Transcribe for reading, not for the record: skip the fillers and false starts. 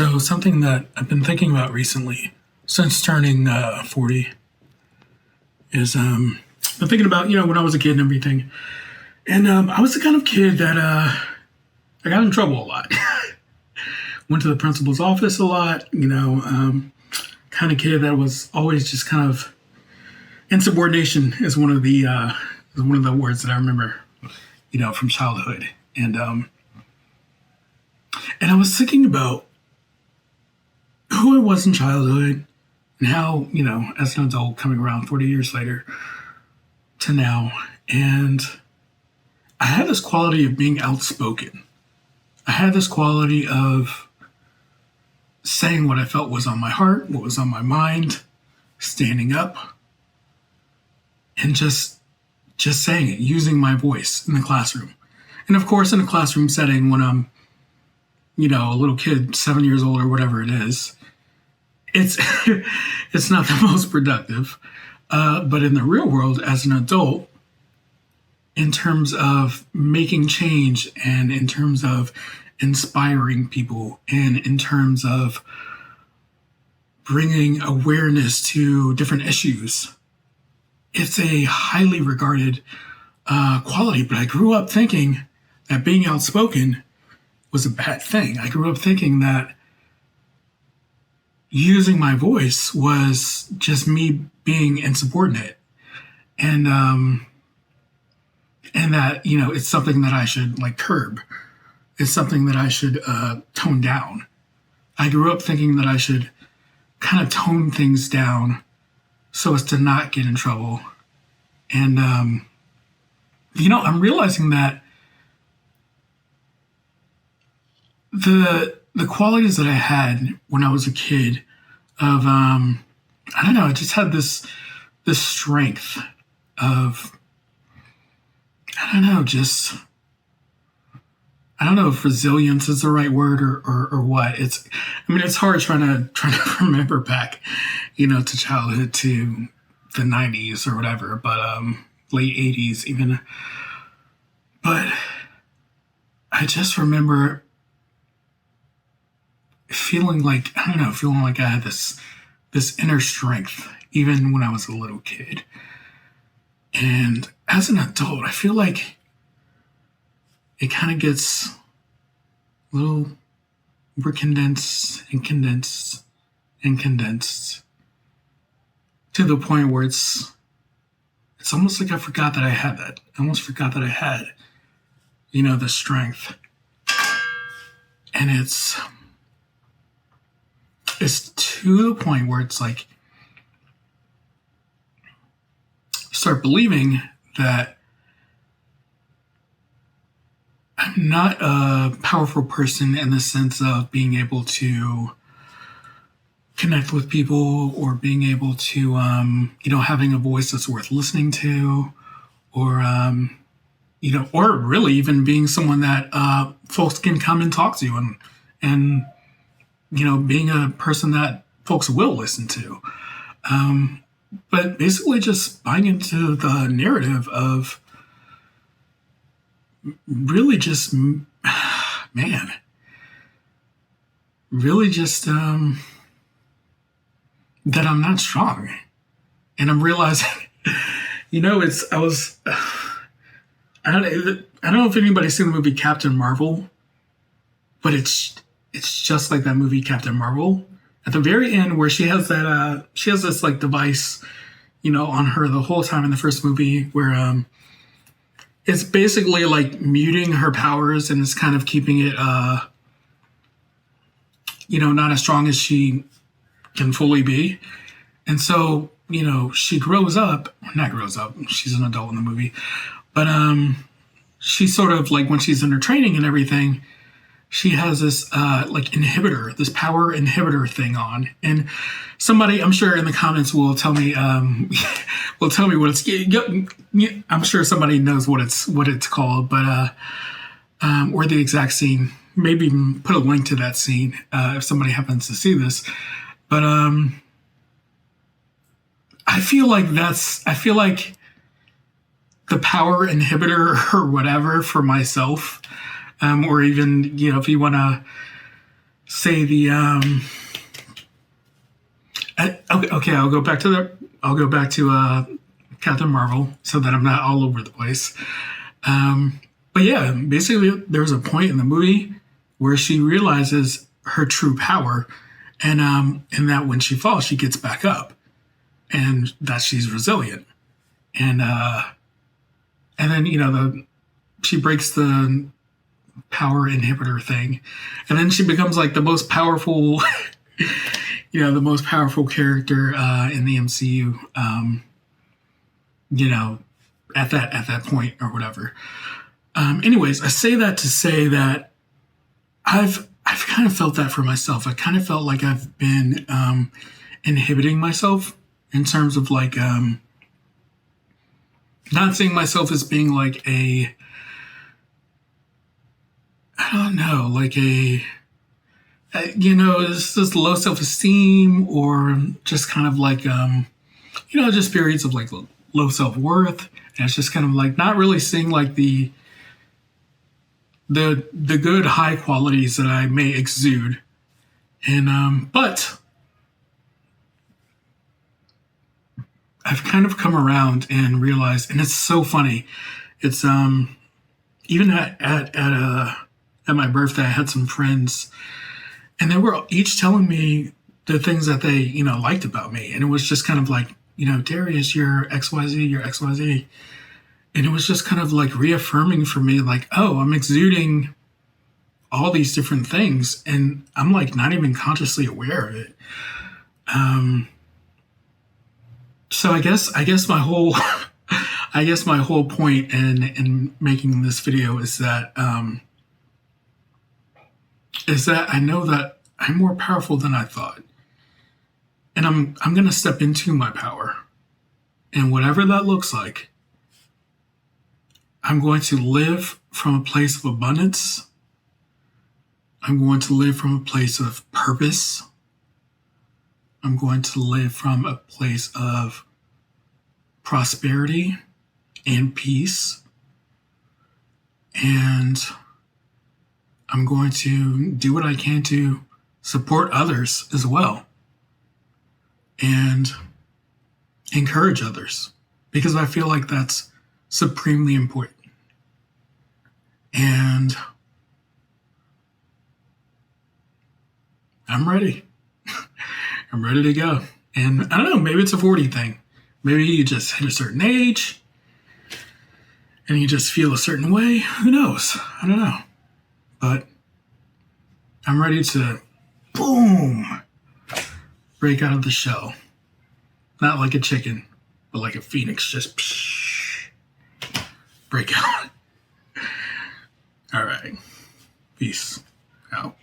So something that I've been thinking about recently, since turning 40, is been thinking about when I was a kid and everything, and I was the kind of kid that I got in trouble a lot. Went to the principal's office a lot. Kind of kid that was always just kind of insubordination is one of the words that I remember, from childhood, and I was thinking about who I was in childhood and how, as an adult coming around 40 years later to now. And I had this quality of being outspoken. I had this quality of saying what I felt was on my heart, what was on my mind, standing up, and just saying it, using my voice in the classroom. And of course, in a classroom setting when I'm, a little kid, 7 years old or whatever it is, it's it's not the most productive. But in the real world, as an adult, in terms of making change and in terms of inspiring people and in terms of bringing awareness to different issues, it's a highly regarded quality. But I grew up thinking that being outspoken was a bad thing. I grew up thinking that using my voice was just me being insubordinate, and that it's something that I should curb. It's something that I should tone down. I grew up thinking that I should kind of tone things down so as to not get in trouble. And I'm realizing that the qualities that I had when I was a kid of I just had this strength of I don't know if resilience is the right word or what. It's hard trying to remember back, to childhood, to the 90s or whatever, but late 80s even. But I just remember feeling like I had this inner strength even when I was a little kid. And as an adult, I feel like it kind of gets a little more condensed and condensed and condensed to the point where it's almost like I forgot that I had that. I almost forgot that I had, the strength. And it's to the point where it's like start believing that I'm not a powerful person in the sense of being able to connect with people or being able to, having a voice that's worth listening to, or, or really even being someone that folks can come and talk to and being a person that folks will listen to. But basically just buying into the narrative of really just, really just that I'm not strong. And I'm realizing, I don't know if anybody's seen the movie Captain Marvel, but it's just like that movie Captain Marvel. At the very end, where she has this device, on her the whole time in the first movie, where it's basically like muting her powers and it's kind of keeping it, not as strong as she can fully be. And so, she not grows up, she's an adult in the movie, but she's sort of like when she's in her training and everything, she has this inhibitor, this power inhibitor thing on. And somebody, I'm sure in the comments will tell me what it's. I'm sure somebody knows what it's called, but or the exact scene. Maybe even put a link to that scene if somebody happens to see this. But I feel like the power inhibitor or whatever for myself. Or even, if you want to say the okay, I'll go back to Captain Marvel so that I'm not all over the place. But yeah, basically, there's a point in the movie where she realizes her true power, and that when she falls, she gets back up, and that she's resilient, and then she breaks the power inhibitor thing, and then she becomes like the most powerful, the most powerful character in the MCU. At that point or whatever. Anyways, I say that to say that I've kind of felt that for myself. I kind of felt like I've been inhibiting myself in terms of like not seeing myself as being like I don't know, like it's just low self-esteem or just kind of like just periods of like low self-worth. And it's just kind of like not really seeing like the good high qualities that I may exude. And but I've kind of come around and realized, and it's so funny. It's even at my birthday, I had some friends, and they were each telling me the things that they liked about me, and it was just kind of like, Darius, you're XYZ, you're XYZ. And it was just kind of like reaffirming for me, like, oh, I'm exuding all these different things, and I'm like not even consciously aware of it. So I guess my whole my whole point in making this video is that I know that I'm more powerful than I thought, and I'm gonna step into my power, and whatever that looks like. I'm going to live from a place of abundance. I'm going to live from a place of purpose. I'm going to live from a place of prosperity and peace. And I'm going to do what I can to support others as well. And encourage others. Because I feel like that's supremely important. And I'm ready. I'm ready to go. And I don't know, maybe it's a 40 thing. Maybe you just hit a certain age and you just feel a certain way. Who knows? I don't know. But I'm ready to, boom, break out of the shell. Not like a chicken, but like a phoenix, just break out. All right. Peace out.